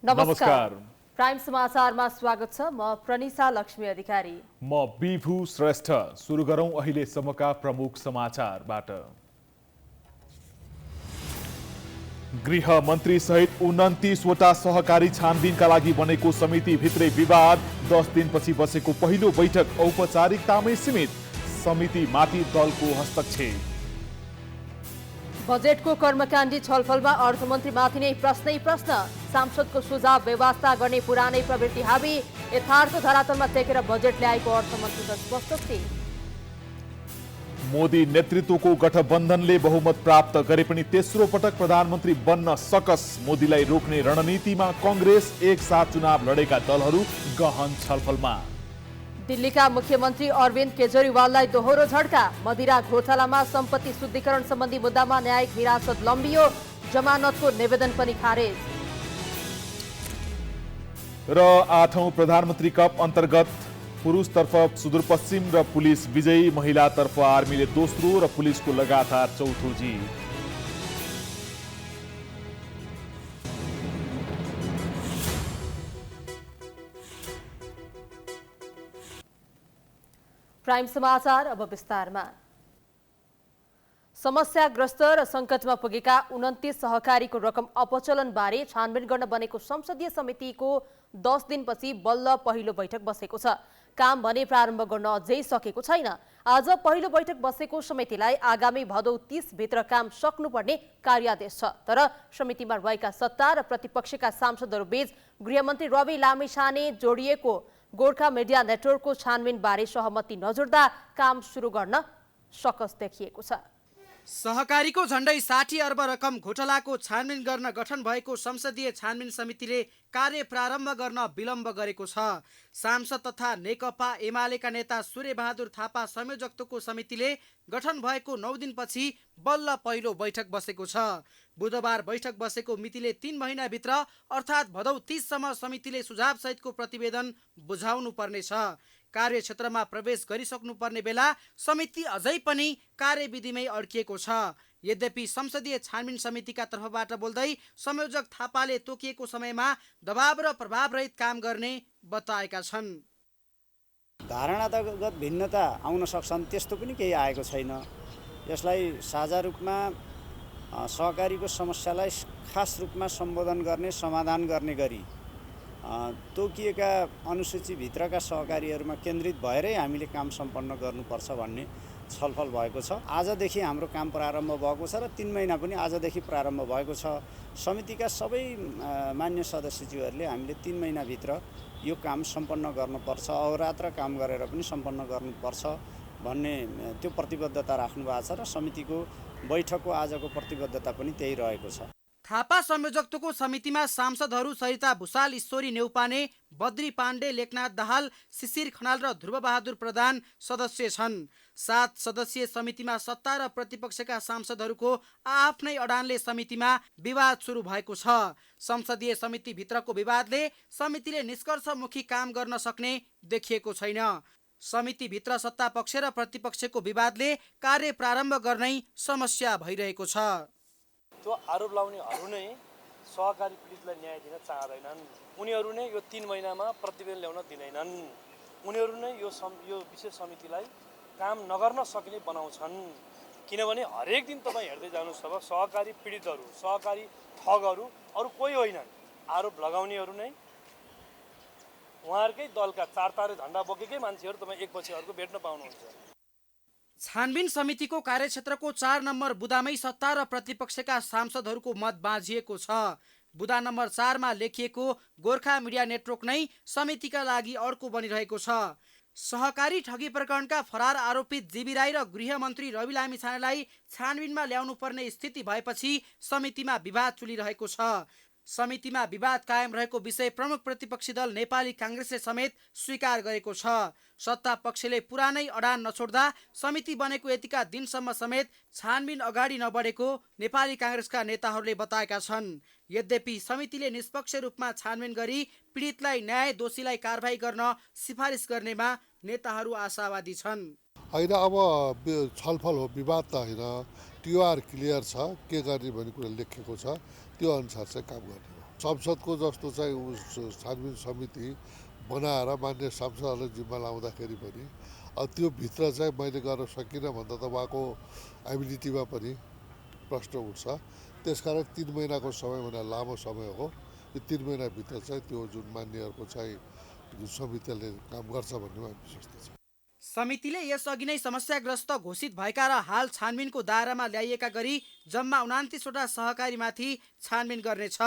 नमस्कार। प्राइम समाचारमा स्वागत छ। म प्रनिसा लक्ष्मी अधिकारी। म विभु श्रेष्ठ। सुरु गरौं अहिलेसम्मका प्रमुख समाचारबाट। गृह मन्त्री सहित 29 वटा सहकारी छानबिनका लागि बनेको समिति भित्रै विवाद। 10 दिनपछि बसेको पहिलो बैठक औपचारिकतामै सीमित। समितिमाथि दलको हस्तक्षेप। बजेटको कर्मकाण्डी छलफलमा अर्थमन्त्रीमाथि नै प्रश्न। सांसदको सुझाव बेवास्ता गर्ने पुरानै प्रवृत्ति हावी। यथार्थ धरातलमा टेकेर बजेट ल्याएको अर्थमन्त्रीको स्पष्टोक्ति। मोदी नेतृत्वको गठबन्धनले बहुमत प्राप्त गरे पनि तेस्रो पटक प्रधानमन्त्री बन्न सकस। मोदीलाई रोक्ने रणनीतिमा कांग्रेस। एक साथ चुनाव लडेका दलहरू गहन छलफलमा। दिल्लीका मुख्यमन्त्री अरविन्द केजरीवाललाई दोहोरो झड्का। मदिरा घोटालामा सम्पत्ति शुद्धिकरण सम्बन्धी मुद्दामा न्यायिक हिरासत लम्बियो। जमानतको निवेदन पनि खारेज। र 8औं प्रधानमन्त्री कप अन्तर्गत पुरुषतर्फ सुदूरपश्चिम र पुलिस विजयी। महिलातर्फ आर्मीले दोस्रो र पुलिसको लगातार चौथो जित। प्राइम समाचार अब विस्तारमा। समस्याग्रस्त र सङ्कटमा पुगेका 29 सहकारीको रकम अपचलनबारे छानबिन गर्न बनेको संसदीय समितिको 10 दिनपछि बल्ल पहिलो बैठक बसेको छ। काम भने प्रारम्भ गर्न अझै सकेको छैन। आज पहिलो बैठक बसेको समितिलाई आगामी भदौ 30 भित्र काम सक्नुपर्ने कार्यादेश छ। तर समितिमा रहेका सत्ता र प्रतिपक्षका सांसदहरूबीच गृहमन्त्री रवि लामिछाने जोडिएको गोर्खा मिडिया नेटवर्कको छानबिनबारे सहमति नजुट्दा काम सुरु गर्न सकस देखिएको छ। सहकारीको झण्डै 60 अर्ब रकम घोटालाको छानबिन गर्न गठन भएको संसदीय छानबिन समितिले कार्य प्रारम्भ गर्न विलम्ब गरेको छ। सांसद तथा नेकपा एमालेका नेता सूर्यबहादुर थापा संयोजकत्वको समितिले गठन भएको 9 दिनपछि बल्ल पहिलो बैठक बसेको छ। बुधबार बैठक बसेको मितिले 3 महिनाभित्र अर्थात् भदौ 30 सम्म समितिले सुझाव सहितको प्रतिवेदन बुझाउनु पर्नेछ। कार्यक्षेत्रमा प्रवेश गरिसक्नुपर्ने बेला समिति अझै पनि कार्यविधिमै अड्किएको छ। यद्यपि संसदीय छानबिन समितिका तर्फबाट बोल्दै संयोजक थापाले तोकिएको समयमा दबाव र प्रभावरहित काम गर्ने बताएका छन्। धारणागत भिन्नता आउन सक्छन्, त्यस्तो पनि केही आएको छैन। यसलाई साझा रूपमा सहकारीको समस्यालाई खास रूपमा सम्बोधन गर्ने, समाधान गर्ने गरी तोकिएका अनुसूचीभित्रका सहकारीहरूमा केन्द्रित भएरै हामीले काम सम्पन्न गर्नुपर्छ भन्ने छलफल भएको छ। आजदेखि हाम्रो काम प्रारम्भ भएको छ र 3 महिना पनि आजदेखि प्रारम्भ भएको छ। समितिका सबै मान्य सदस्यज्यूहरूले हामीले 3 महिनाभित्र यो काम सम्पन्न गर्नुपर्छ, अहोरात्र काम गरेर पनि सम्पन्न गर्नुपर्छ भन्ने त्यो प्रतिबद्धता राख्नु भएको छ र समितिको बैठकको आजको प्रतिबद्धता पनि त्यही रहेको छ। थापा संयोजकत्वको समितिमा सांसदहरू सरिता भुषाल, ईश्वरी नेउपाने, बद्री पाण्डे, लेखनाथ दाहाल, शिशिर खनाल र ध्रुवबहादुर प्रधान सदस्य छन्। 7 सदस्यीय समितिमा सत्ता र प्रतिपक्षका सांसदहरूको आफ्नै अडानले समितिमा विवाद सुरु भएको छ। संसदीय समिति भित्रको विवादले समितिले निष्कर्षमुखी काम गर्न सक्ने देखिएको छैन। समितिभित्र सत्ता पक्ष र प्रतिपक्षको विवादले कार्य प्रारम्भ गर्नै समस्या भइरहेको छ। त्यो आरोप लाउनेहरू नै सहकारी पीडितलाई न्याय दिन चाहदैनन्। उनीहरू नै यो 3 महिनामा प्रतिवेदन ल्याउन दिँदैनन्। उनीहरू नै यो विशेष समितिलाई काम नगर्न सकिने बनाउँछन्। किनभने हरेक दिन तपाईँ हेर्दै जानुहोस्, अब सहकारी पीडितहरू, सहकारी ठगहरू अरू कोही होइनन्। आरोप लगाउनेहरू नै उहाँहरूकै दलका 4 तारे झन्डा बोकेकै मान्छेहरू तपाईँ एकपछि अर्को भेट्न पाउनुहुन्छ। छानबिन समितिको कार्यक्षेत्रको 4 नम्बर बुदामै सत्ता र प्रतिपक्षका सांसदहरूको मत बाँझिएको छ। बुदा नम्बर 4 मा लेखिएको गोर्खा मिडिया नेटवर्क नै समितिका लागि अर्को बनिरहेको छ। सहकारी ठगी प्रकरणका फरार आरोपित जीवी राई र गृहमन्त्री रवि लामिछानेलाई छानबिनमा ल्याउनु पर्ने स्थिति भएपछि समितिमा विवाद चलिरहेको छ। समितिमा विवाद कायम रहेको विषय प्रमुख प्रतिपक्षी दल नेपाली कांग्रेसले समेत स्वीकार गरेको छ। सत्ता पक्षले पुरानै अडान नछोड्दा समिति बनेको यतिका दिनसम्म समेत छानबिन अगाडि नबढेको नेपाली कांग्रेसका नेताहरूले बताएका छन्। यद्यपि समितिले निष्पक्ष रूपमा छानबिन गरी पीडितलाई न्याय, दोषीलाई कारबाही गर्न सिफारिस गर्नेमा नेताहरू आशावादी छन्। होइन, अब छलफल हो, विवाद त होइन। टिआर क्लियर छ, के गर्ने भन्ने कुरा लेखेको छ, त्यो अनुसार चाहिँ काम गर्ने हो। संसदको जस्तो चाहिँ छानबिन समिति बनाएर मान्य सांसदहरूलाई जिम्मा लाउँदाखेरि पनि त्यो भित्र चाहिँ मैले गर्न सकिनँ भन्दा त उहाँको एबिलिटीमा पनि प्रश्न उठ्छ। त्यसकारण 3 महिनाको समय भन्दा लामो समय हो। यो 3 महिनाभित्र चाहिँ त्यो जुन मान्यहरूको चाहिँ जुन समितिले काम गर्छ भन्ने मलाई विश्वास छ। समितिले यसअघि नै समस्याग्रस्त घोषित भएका र हाल छानबिनको दायरामा ल्याइएका गरी जम्मा 29वटा सहकारीमाथि छानबिन गर्नेछ।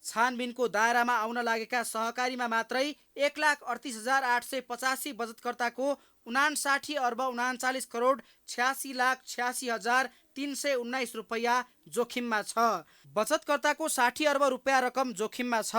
छानबिनको दायरामा आउन लागेका सहकारीमा मात्रै 1,38,885 बचतकर्ताको 59 अर्ब 39 करोड 86,86,319 रुपैयाँ जोखिममा छ। बचतकर्ताको 60 अर्ब रुपियाँ रकम जोखिममा छ।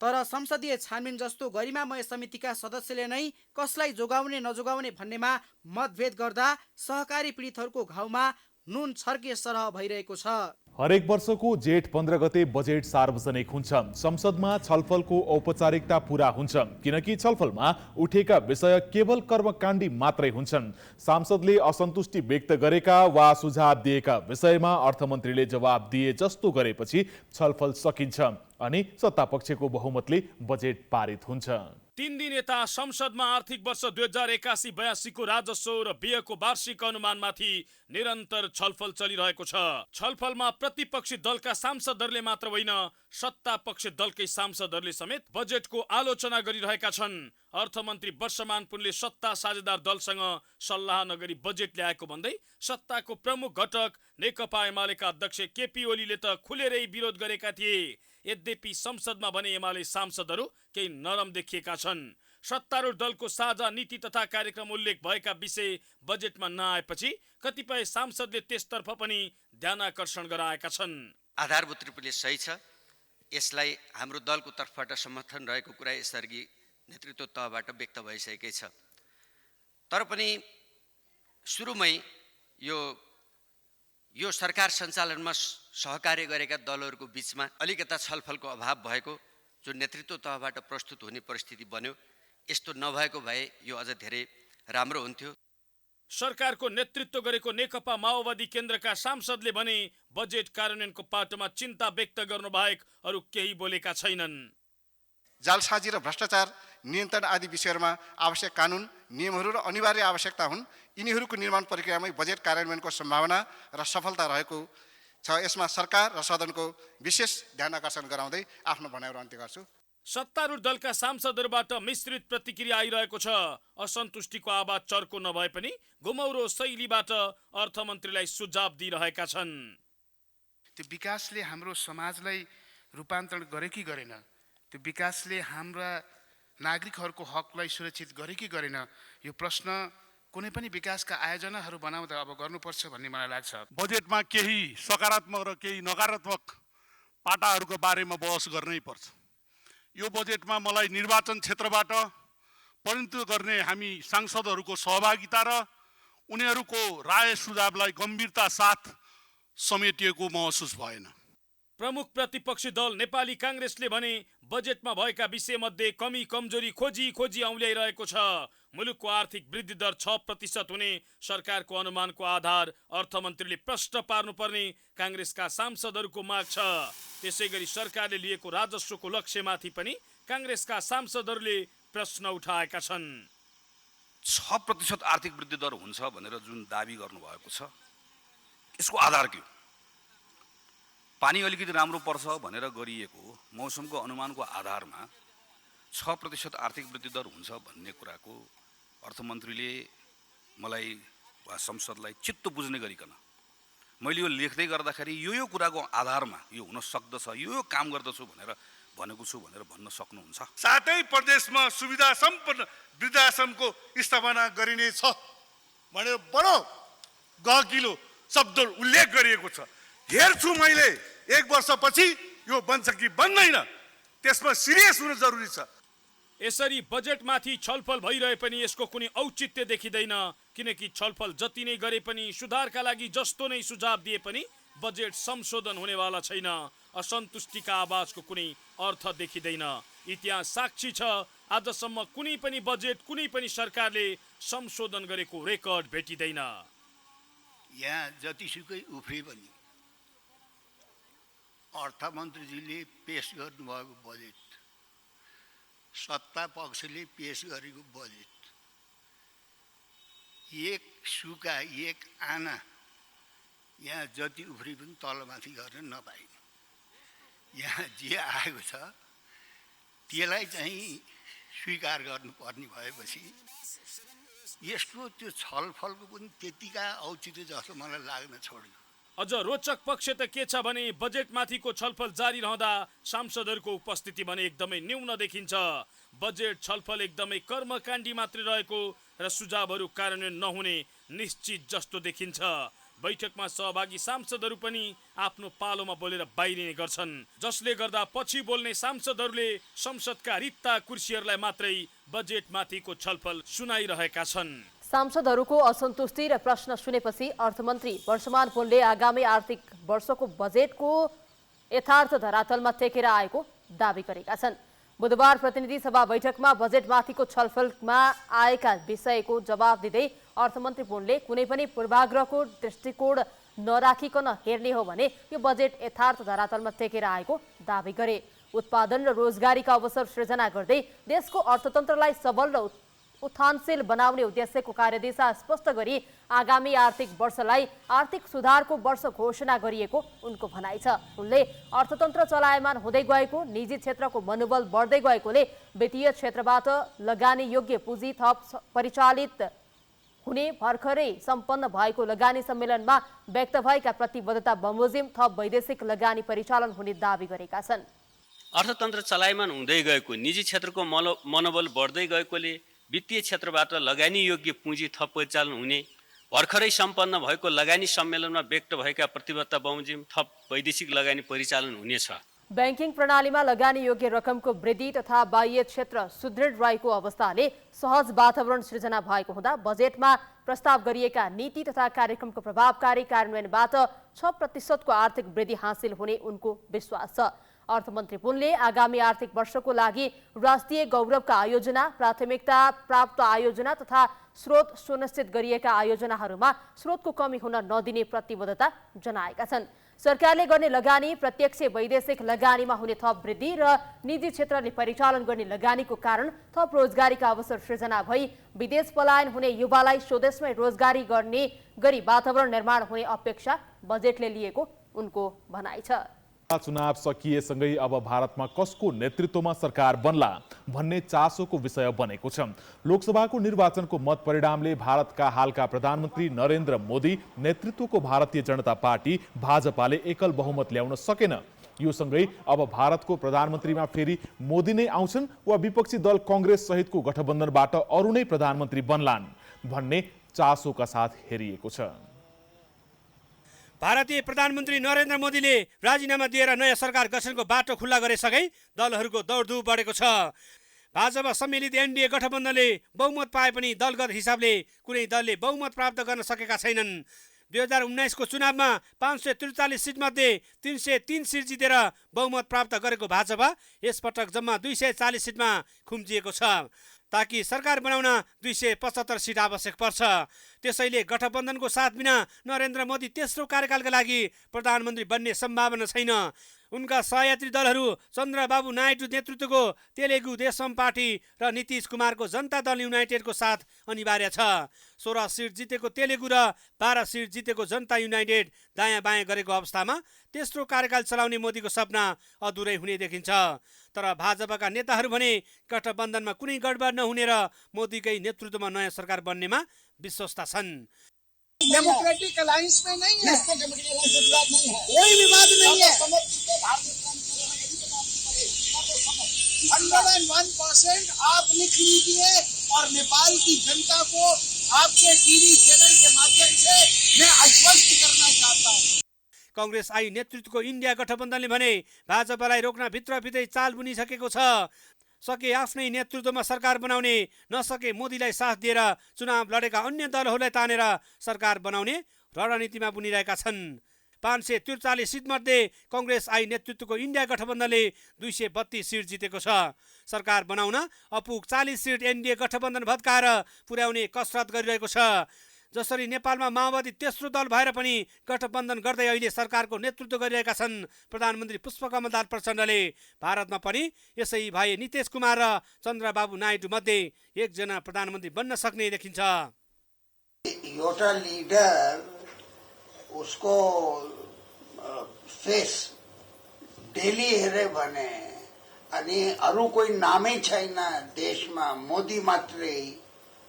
तर संसदीय छानबिन जस्तो गरिमामय समितिका सदस्यले नै कसलाई जोगाउने नजोगाउने भन्नेमा मतभेद गर्दा सहकारी पीडितहरूको घाउमा नुन छर्के सरह भइरहेको छ। हरेक वर्षको जेठ 15 गते बजेट सार्वजनिक हुन्छ। संसदमा छलफलको औपचारिकता पूरा हुन्छ, किनकि छलफलमा उठेका विषय केवल कर्मकाण्डी मात्रै हुन्छन्। सांसदले असन्तुष्टि व्यक्त गरेका वा सुझाव दिएका विषयमा अर्थमन्त्रीले जवाब दिए जस्तो गरेपछि छलफल सकिन्छ अनि सत्तापक्षको बहुमतले बजेट पारित हुन्छ। 3 दिन यता संसदमा आर्थिक वर्ष 2081-82 को राजस्व र व्ययको वार्षिक अनुमानमाथि निरन्तर छलफल चलिरहेको छ। छलफलमा प्रतिपक्षी दलका सांसदहरूले मात्र होइन, सत्ता पक्ष दलकै सांसदहरूले समेत बजेटको आलोचना गरिरहेका छन्। अर्थमन्त्री वर्षमान पुनले सत्ता साझेदार दलसँग सल्लाह नगरी बजेट ल्याएको भन्दै सत्ताको प्रमुख घटक नेकपा एमालेका अध्यक्ष केपी ओलीले त खुलेरै विरोध गरेका थिए। यद्यपि संसदमा भने एमाले सांसदहरू केही नरम देखिएका छन्। सत्तारूढ दलको साझा नीति तथा कार्यक्रम उल्लेख भएका विषय बजेटमा नआएपछि कतिपय सांसदले त्यसतर्फ पनि ध्यानाकर्षण गराएका छन्। आधारभूत रूपले सही छ। यसलाई हाम्रो दलको तर्फबाट समर्थन रहेको कुरा यसअघि नेतृत्व तहबाट व्यक्त भइसकेकै छ। तर पनि सुरुमै यो सरकार सञ्चालनमा सहकार्य गरेका दलहरूको बीचमा अलिकता छलफलको अभाव भएको जो नेतृत्व तहबाट प्रस्तुत हुने परिस्थिति बन्यो, यस्तो नभएको भए यो अझ धेरै राम्रो हुन्थ्यो। सरकारको नेतृत्व गरेको नेकपा माओवादी केन्द्रका सांसदले भने बजेट कार्यान्वयनको पाटोमा चिन्ता व्यक्त गर्नु बाहेक अरू केही बोलेका छैनन्। जालसाजी र भ्रष्टाचार नियन्त्रण आदि विषयहरूमा आवश्यक कानुन नियमहरू र अनिवार्य आवश्यकता हुन्। यिनीहरूको निर्माण प्रक्रियामै बजेट कार्यान्वयनको सम्भावना र सफलता रहेको छ। यसमा सरकार र सदनको विशेष ध्यान आकर्षण गराउँदै आफ्नो भनाइहरू अन्त्य गर्छु। सत्तारूढ दलका सांसदहरूबाट मिश्रित प्रतिक्रिया आइरहेको छ। असन्तुष्टिको आवाज चर्को नभए पनि घुमौरो शैलीबाट अर्थमन्त्रीलाई सुझाव दिइरहेका छन्। त्यो विकासले हाम्रो समाजलाई रूपान्तरण गरे कि गरेन, त्यो विकासले हाम्रा नागरिकहरूको हकलाई सुरक्षित गरे कि गरेन, यो प्रश्न कुनै पनि विकासका आयोजनाहरू बनाउँदा अब गर्नुपर्छ भन्ने मलाई लाग्छ। बजेटमा केही सकारात्मक र केही नकारात्मक पाटाहरूको बारेमा बहस गर्नै पर्छ। यो बजेटमा मलाई निर्वाचन क्षेत्रबाट प्रतिनिधित्व गर्ने हामी सांसदहरूको सहभागिता र उनीहरूको राय सुझावलाई गम्भीरता साथ समेटिएको महसुस भएन। प्रमुख प्रतिपक्षी दल नेपाली कांग्रेसले भने बजेटमा भएका विषयमध्ये कमी कमजोरी खोजी औल्याइरहेको छ। मुलुकको आर्थिक वृद्धि दर 6% हुने सरकारको अनुमानको आधार अर्थमन्त्रीले प्रश्न पार्नुपर्ने कांग्रेसका सांसदहरूको माग छ। त्यसैगरी सरकारले लिएको राजस्वको लक्ष्यमाथि पनि कांग्रेसका सांसदहरूले प्रश्न उठाएका छन्। 6% आर्थिक वृद्धि दर हुन्छ भनेर जुन दाबी गर्नुभएको छ, यसको आधार के हो? पानी अलिकति राम्रो पर्छ भनेर गरिएको मौसमको अनुमानको आधारमा 6% आर्थिक वृद्धि दर हुन्छ भन्ने कुराको अर्थमन्त्रीले मलाई वा संसदलाई चित्त बुझ्ने गरिकन मैले यो लेख्दै गर्दाखेरि यो कुराको आधारमा यो हुन सक्दछ, यो काम गर्दछु भनेर भनेको छु भनेर भन्न सक्नुहुन्छ। साथै प्रदेशमा सुविधा सम्पन्न वृद्धाश्रमको स्थापना गरिनेछ भनेर बडो गहकिलो शब्द उल्लेख गरिएको छ। हेर्छु मैले 1 वर्षपछि यो बन्छ कि बन्दैन, त्यसमा सिरियस हुन जरुरी छ। यसरी बजेटमाथि छलफल भइरहे पनि यसको कुनै औचित्य देखिँदैन, किनकि छलफल जति नै गरे पनि सुधारका लागि जस्तो नै सुझाव दिए पनि बजेट संशोधन हुनेवाला छैन। असन्तुष्टिका आवाजको कुनै अर्थ देखिँदैन। इतिहास साक्षी छ, आजसम्म कुनै पनि बजेट कुनै पनि सरकारले संशोधन गरेको रेकर्ड भेटिँदैन। यहाँ जतिसुकै उफ्रे पनि अर्थमन्त्रीजीले पेश गर्नुभएको बजेट, सत्ता पक्षले पेश गरेको बजेट एक सुका एक आना यहाँ जति उफ्री पनि तलमाथि गर्न नपाइने, यहाँ जे आएको छ त्यसलाई चाहिँ स्वीकार गर्नुपर्ने भएपछि यस्तो त्यो छलफलको पनि त्यतिका औचित्य जस्तो मलाई लाग्न छोड्यो। अझ रोचक पक्ष त के छ भने बजेटमाथिको छलफल जारी रहँदा सांसदहरूको उपस्थिति भने एकदमै न्यून देखिन्छ। बजेट छलफल एकदमै कर्मकाण्डी मात्रै रहेको र सुझावहरू कार्यान्वयन नहुने निश्चित जस्तो देखिन्छ। बैठकमा सहभागी सांसदहरू पनि आफ्नो पालोमा बोलेर बाहिरिने गर्छन्, जसले गर्दा पछि बोल्ने सांसदहरूले संसदका रित्ता कुर्सीहरूलाई मात्रै बजेटमाथिको छलफल सुनाइरहेका छन्। सांसदहरूको असन्तुष्टि र प्रश्न सुनेपछि अर्थमन्त्री वर्षमान पुनले आगामी आर्थिक वर्षको बजेटको यथार्थ धरातलमा टेकेर आएको दावी गरेका छन्। बुधबार प्रतिनिधि सभा बैठकमा बजेटमाथिको छलफलमा आएका विषयको जवाब दिँदै अर्थमन्त्री पुनले कुनै पनि पूर्वाग्रहको दृष्टिकोण नराखिकन हेर्ने हो भने यो बजेट यथार्थ धरातलमा टेकेर आएको दावी गरे। उत्पादन र रोजगारीका अवसर सृजना गर्दै देशको अर्थतन्त्रलाई सबल र उत्थानशील बनाउने उद्देश्यको कार्यदिशा स्पष्ट गरी आगामी आर्थिक वर्षलाई आर्थिक सुधारको वर्ष घोषणा गरिएको उनको भनाइ छ। उनले अर्थतन्त्र चलायमान हुँदै गएको, निजी क्षेत्रको मनोबल बढ्दै गएकोले वित्तीय क्षेत्रबाट लगानी योग्य पुँजी थप परिचालित हुने भर्खरै सम्पन्न भएको लगानी सम्मेलनमा व्यक्त भएका प्रतिबद्धता बमोजिम थप वैदेशिक लगानी परिचालन हुने दावी गरेका छन्। अर्थतन्त्र चलायमान हुँदै गएको, निजी क्षेत्रको मनोबल बढ्दै गएकोले वित्तीय क्षेत्रबाट लगानी योग्य पुँजी थप परिचालन हुने भर्खरै सम्पन्न भएको लगानी सम्मेलनमा व्यक्त भएका प्रतिबद्धता बमोजिम थप वैदेशिक लगानी परिचालन हुनेछ। बैंकिङ प्रणालीमा लगानी योग्य रकमको वृद्धि तथा बाह्य क्षेत्र सुदृढ रहेको अवस्थाले सहज वातावरण सृजना भएको हुँदा बजेटमा प्रस्ताव गरिएका नीति तथा कार्यक्रमको प्रभावकारी कार्यान्वयनबाट 6% को आर्थिक वृद्धि हासिल हुने उनको विश्वास छ। अर्थमन्त्री पुनले आगामी आर्थिक वर्षको लागि राष्ट्रिय गौरवका आयोजना, प्राथमिकता प्राप्त आयोजना तथा स्रोत सुनिश्चित गरिएका आयोजनाहरूमा स्रोतको कमी हुन नदिने प्रतिबद्धता जनाएका छन्। सरकारले गर्ने लगानी, प्रत्यक्ष वैदेशिक लगानीमा हुने थप वृद्धि र निजी क्षेत्रले परिचालन गर्ने लगानीको कारण थप रोजगारीका अवसर सृजना भई विदेश पलायन हुने युवालाई स्वदेशमै रोजगारी गर्ने गरी वातावरण निर्माण हुने अपेक्षा बजेटले लिएको उनको भनाइ छ। चुनाव सकिएसँगै अब भारतमा कसको नेतृत्वमा सरकार बन्ला भन्ने चासोको विषय बनेको छ। लोकसभाको निर्वाचनको मत परिणामले भारतका हालका प्रधानमन्त्री नरेन्द्र मोदी नेतृत्वको भारतीय जनता पार्टी भाजपाले एकल बहुमत ल्याउन सकेन। यो सँगै अब भारतको प्रधानमन्त्रीमा फेरि मोदी नै आउँछन् वा विपक्षी दल कांग्रेस सहितको गठबन्धनबाट अरू नै प्रधानमन्त्री बन्लान् भन्ने चासोका साथ हेरिएको छ। भारतीय प्रधानमन्त्री नरेन्द्र मोदीले राजीनामा दिएर नयाँ सरकार गठनको बाटो खुल्ला गरेसँगै दलहरूको दौडधुप बढेको छ। भाजपा सम्मिलित एनडीए गठबन्धनले बहुमत पाए पनि दलगत हिसाबले कुनै दलले बहुमत प्राप्त गर्न सकेका छैनन्। 2019 को चुनावमा 543 सिटमध्ये 303 सिट जितेर बहुमत प्राप्त गरेको भाजपा यसपटक जम्मा 240 सिटमा खुम्चिएको छ। ताकि सरकार बनाउन 275 सिट आवश्यक पर्छ। त्यसैले गठबन्धनको साथ बिना नरेन्द्र मोदी तेस्रो कार्यकालका लागि प्रधानमन्त्री बन्ने सम्भावना छैन। उनका सहयात्री दलहरू चन्द्रबाबु नायडू नेतृत्वको तेलुगु देशम पार्टी र नीतीश कुमारको जनता दल युनाइटेडको साथ अनिवार्य छ। 16 सिट जितेको तेलुगु र 12 सिट जितेको जनता युनाइटेड दायाँ बायाँ गरेको अवस्थामा तेस्रो कार्यकाल चलाउने मोदीको सपना अधुरै हुने देखिन्छ। तर भाजपाका नेताहरू भने गठबन्धनमा कुनै गडबड नहुने र मोदीकै नेतृत्वमा नयाँ सरकार बन्नेमा विश्वस्त छन्। डेमोक्रेटिक अलायंस में नहीं है, कोई विवाद नहीं है। 101% आप लिख लीजिए और नेपाल की जनता को आपके टीवी चैनल के माध्यम से मैं आश्वस्त करना चाहता हूँ। कांग्रेस आई नेतृत्वको इन्डिया गठबन्धनले भने भाजपालाई रोक्न भित्रभित्रै चाल बुनिसकेको छ। सके आफ्नै नेतृत्वमा सरकार बनाउने, नसके मोदीलाई साथ दिएर चुनाव लडेका अन्य दलहरूलाई तानेर सरकार बनाउने रणनीतिमा बुनिरहेका छन्। 543 सिटमध्ये कांग्रेस आई नेतृत्वको इन्डिया गठबन्धनले 232 सिट जितेको छ। सरकार बनाउन अपुग 40 सिट एनडीए गठबन्धन भत्काएर पुर्याउने कसरत गरिरहेको छ। जसरी नेपालमा माओवादी तेस्रो दल भएर पनि गठबन्धन गर्दै अहिले सरकारको नेतृत्व गरिरहेका छन् प्रधानमन्त्री पुष्पकमल दाहाल प्रचण्डले। भारतमा पनि यसै भाइ नीतीश कुमार र चन्द्रबाबु नायडू मध्ये एकजना प्रधानमन्त्री बन्न सक्ने देखिन्छ। एउटा लिडर उसको फेस डेली हेरे भने अनि अरू कोही नामै छैन देशमा, मोदी मात्रै,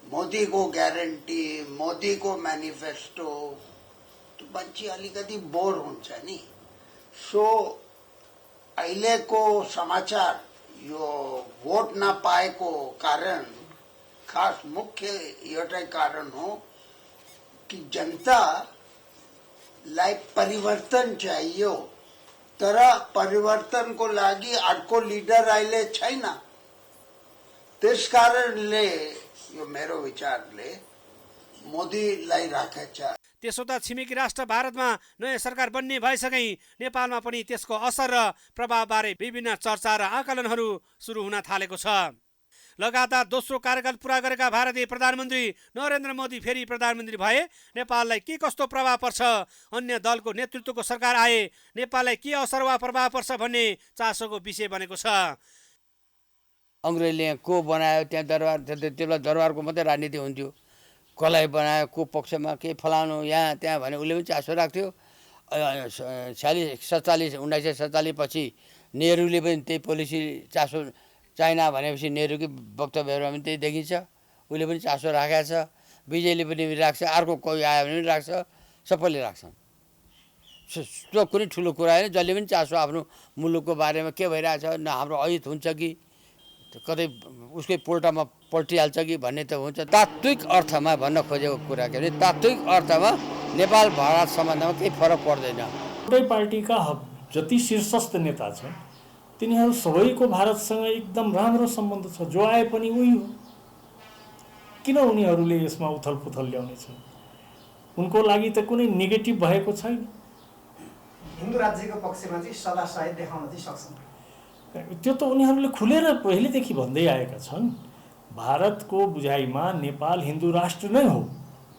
मोदीको ग्यारेन्टी, मोदीको म्यानिफेस्टो, त्यो मान्छे अलिकति बोर हुन्छ नि। सो अहिलेको समाचार यो भोट नपाएको कारण, खास मुख्य एउटै कारण हो कि जनतालाई परिवर्तन चाहियो, तर परिवर्तनको लागि अर्को लिडर अहिले छैन। त्यस कारणले यो मेरो विचारले मोदीलाई राखेछ। त्यसो त छिमेकी राष्ट्र भारतमा नयाँ सरकार बन्ने भएसँगै नेपालमा पनि त्यसको असर र प्रभावबारे विभिन्न चर्चा र आकलनहरू सुरु हुन थालेको छ। लगातार दोस्रो कार्यकाल पूरा गरेका भारतीय प्रधानमन्त्री नरेन्द्र मोदी फेरि प्रधानमन्त्री भए नेपाललाई के कस्तो प्रभाव पर्छ, अन्य दलको नेतृत्वको सरकार आए नेपाललाई के असर वा प्रभाव पर्छ भन्ने चासोको विषय बनेको छ। अङ्ग्रेजले को बनायो त्यहाँ दरबार, त्यसलाई दरबारको मात्रै राजनीति हुन्थ्यो। कसलाई बनायो, को पक्षमा के फलानु यहाँ त्यहाँ भने उसले पनि चासो राख्थ्यो। 1947 पछि नेहरूले पनि त्यही पोलिसी चासो चाइना भनेपछि नेहरूकै वक्तव्यहरूमा पनि त्यही देखिन्छ। उसले पनि चासो राखेको छ, विजयले पनि राख्छ, अर्को कोही आयो भने पनि राख्छ, सबैले राख्छन्। त्यो कुनै ठुलो कुरा होइन। जसले पनि चासो आफ्नो मुलुकको बारेमा के भइरहेछ, न हाम्रो अहित हुन्छ कि कतै उसकै पोल्टामा पल्टिहाल्छ कि भन्ने त हुन्छ। तात्विक अर्थमा भन्न खोजेको कुरा के भने तात्विक अर्थमा नेपाल भारत सम्बन्धमा केही फरक पर्दैन। एउटै पार्टीका जति शीर्षस्थ नेता छन् तिनीहरू सबैको भारतसँग एकदम राम्रो सम्बन्ध छ। जो आए पनि उही हो। किन उनीहरूले यसमा उथलपुथल ल्याउने छन्? उनको लागि त कुनै नेगेटिभ भएको छैन। हिन्दू राज्यको पक्षमा चाहिँ सदा सायद देखाउन चाहिँ सक्छन्। त्यो त उनीहरूले खुलेर पहिलेदेखि भन्दै आएका छन्। भारतको बुझाइमा नेपाल हिन्दू राष्ट्र नै हो।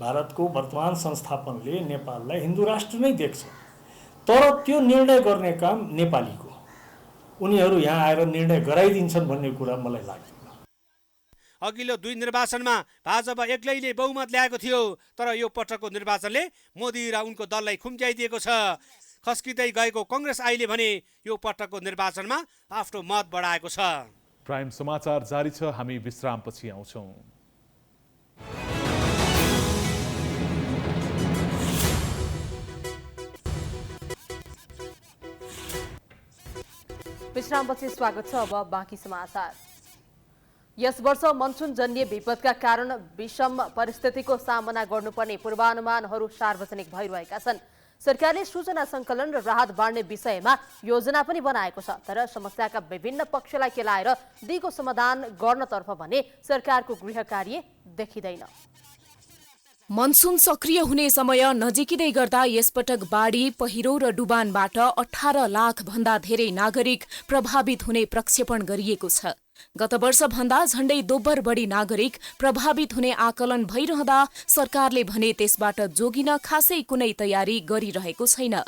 भारतको वर्तमान संस्थापनले नेपाललाई हिन्दू राष्ट्र नै देख्छ। तर त्यो निर्णय गर्ने काम नेपालीको। उनीहरू यहाँ आएर निर्णय गराइदिन्छन् भन्ने कुरा मलाई लाग्दैन। अघिल्लो 2 निर्वाचनमा भाजपा एक्लैले बहुमत ल्याएको थियो, तर यो पटकको निर्वाचनले मोदी र उनको दललाई खुम्च्याइदिएको छ। खस्किँदै गएको कांग्रेस अहिले भने यो पटकको निर्वाचनमा आफ्नो मत बढाएको छ। प्राइम समाचार जारी छ, हामी विश्रामपछि आउँछौं। विश्रामपछि स्वागत छ। अब बाँकी समाचार। यस वर्ष मनसुनजन्य विपदका कारण विषम परिस्थितिको सामना गर्नुपर्ने पूर्वानुमानहरू सार्वजनिक भइरहेका छन्। सरकारले सूचना सङ्कलन र राहत बाँड्ने विषयमा योजना पनि बनाएको छ, तर समस्याका विभिन्न पक्षलाई केलाएर दिगो समाधान गर्नतर्फ भने सरकारको गृह कार्य देखिँदैन। मनसुन सक्रिय हुने समय नजिकिँदै गर्दा यसपटक बाढी, पहिरो र डुबानबाट 18 लाख भन्दा धेरै नागरिक प्रभावित हुने प्रक्षेपण गरिएको छ। गत वर्ष भन्दा झण्डै दोब्बर बढी नागरिक प्रभावित हुने आकलन भइरहँदा सरकारले भने त्यसबाट जोगिन खासै कुनै तयारी गरिरहेको छैन।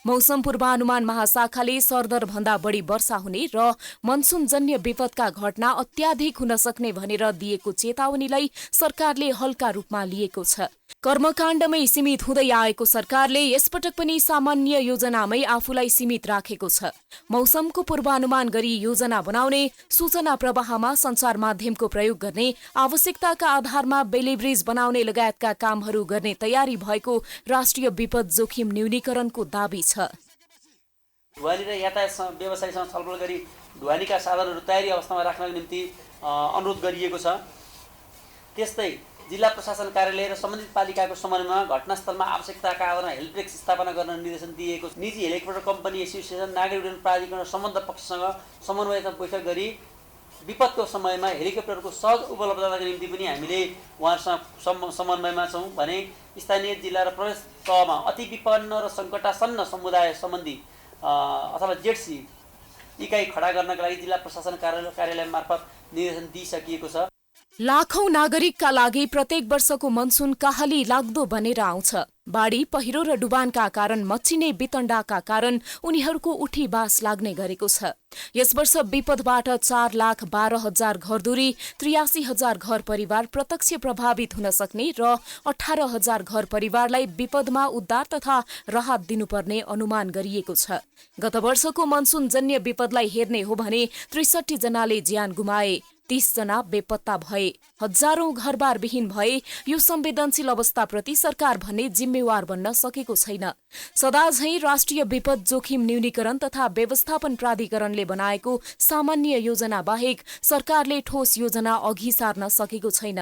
मौसम पूर्वानुमान महाशाखाले सरदर भन्दा बढी वर्षा हुने र मनसुनजन्य विपदका घटना अत्याधिक हुन सक्ने भनेर दिएको चेतावनीलाई सरकारले हल्का रूपमा लिएको छ। कर्मकाण्डमै सीमित हुँदै आएको सरकारले यसपटक पनि सामान्य योजनामै आफूलाई सीमित राखेको छ। मौसमको पूर्वानुमान गरी योजना बनाउने, सूचना प्रवाहमा सञ्चार माध्यमको प्रयोग गर्ने, आवश्यकताका आधारमा बेलिब्रिज बनाउने लगायतका कामहरू गर्ने तयारी भएको राष्ट्रिय विपद जोखिम न्यूनीकरणको दाबी छ। ढुवानी र यातायात व्यवसायसँग छलफल गरी ढुवानीका साधनहरू तयारी अवस्थामा राख्नको निम्ति अनुरोध गरिएको छ। त्यस्तै जिल्ला प्रशासन कार्यालय र सम्बन्धित पालिकाको समन्वयमा घटनास्थलमा आवश्यकताका आधारमा हेल्पडेस्क स्थापना गर्न निर्देशन दिएको छ। निजी हेलिकप्टर कम्पनी एसोसिएसन, नागरिक उड्डयन प्राधिकरण र सम्बद्ध पक्षसँग समन्वयमा बैठक गरी विपदको समयमा हेलिकप्टरको सहज उपलब्धताको निम्ति पनि हामीले उहाँहरूसँग समन्वयमा छौँ भने स्थानीय जिल्ला र प्रदेश तहमा अति विपन्न र सङ्कटासन्न समुदाय सम्बन्धी अथवा जेडसी इकाइ खडा गर्नका लागि जिल्ला प्रशासन कार्यालय मार्फत निर्देशन दिइसकिएको छ। लाखौं नागरिकका लागि प्रत्येक वर्षको मनसुन काहली लाग्दो बनेर आउँछ। बाढी, पहिरो र डुबानका कारण मच्चिने वितण्डाका कारण उनीहरूको उठी बास लाग्ने गरेको छ। यस वर्ष विपदबाट 4,12,000 घरधुरी, 83,000 घर परिवार प्रत्यक्ष प्रभावित हुन सक्ने र 18,000 घर परिवारलाई विपदमा उद्धार तथा राहत दिनुपर्ने अनुमान गरिएको छ। गत वर्षको मनसुनजन्य विपदलाई हेर्ने हो भने 63 जनाले ज्यान गुमाए, 30 जना बेपत्ता भए, हजारौं घरबार विहीन भए। यो संवेदनशील अवस्थाप्रति सरकार भन्ने जिम्मेवार बन्न सकेको छैन। सदा झैं राष्ट्रिय विपद जोखिम न्यूनीकरण तथा व्यवस्थापन प्राधिकरणले बनाएको सामान्य योजना बाहेक सरकारले ठोस योजना अघि सार्न सकेको छैन।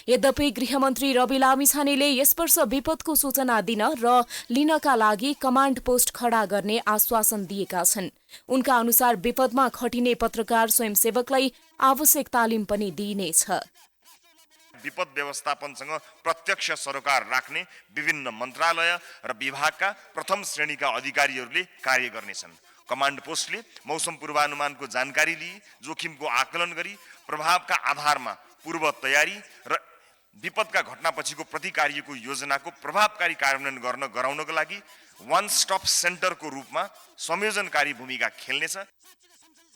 यद्यपि गृहमन्त्री रवि लामिछानेले यस वर्ष विपदको सूचना दिन र लिनका लागि कमाण्ड पोस्ट खडा गर्ने आश्वासन दिएका छन्। उनका अनुसार विपदमा खटिने पत्रकार स्वयंसेवकलाई आवश्यक तालिम पनि दिइनेछ। विपद व्यवस्थापनसँग प्रत्यक्ष सरोकार राख्ने विभिन्न मन्त्रालय र विभागका प्रथम श्रेणीका अधिकारीहरूले कार्य गर्नेछन्। कमाण्ड पोस्टले मौसम पूर्वानुमानको जानकारी लिई जोखिमको आकलन गरी प्रभावका आधारमा पूर्व तयारी र विपदका घटनापछिको प्रतिकार्यको योजनाको प्रभावकारी कार्यान्वयन गराउनको लागि वान स्टप सेन्टरको रूपमा संयोजनकारी भूमिका खेल्नेछ।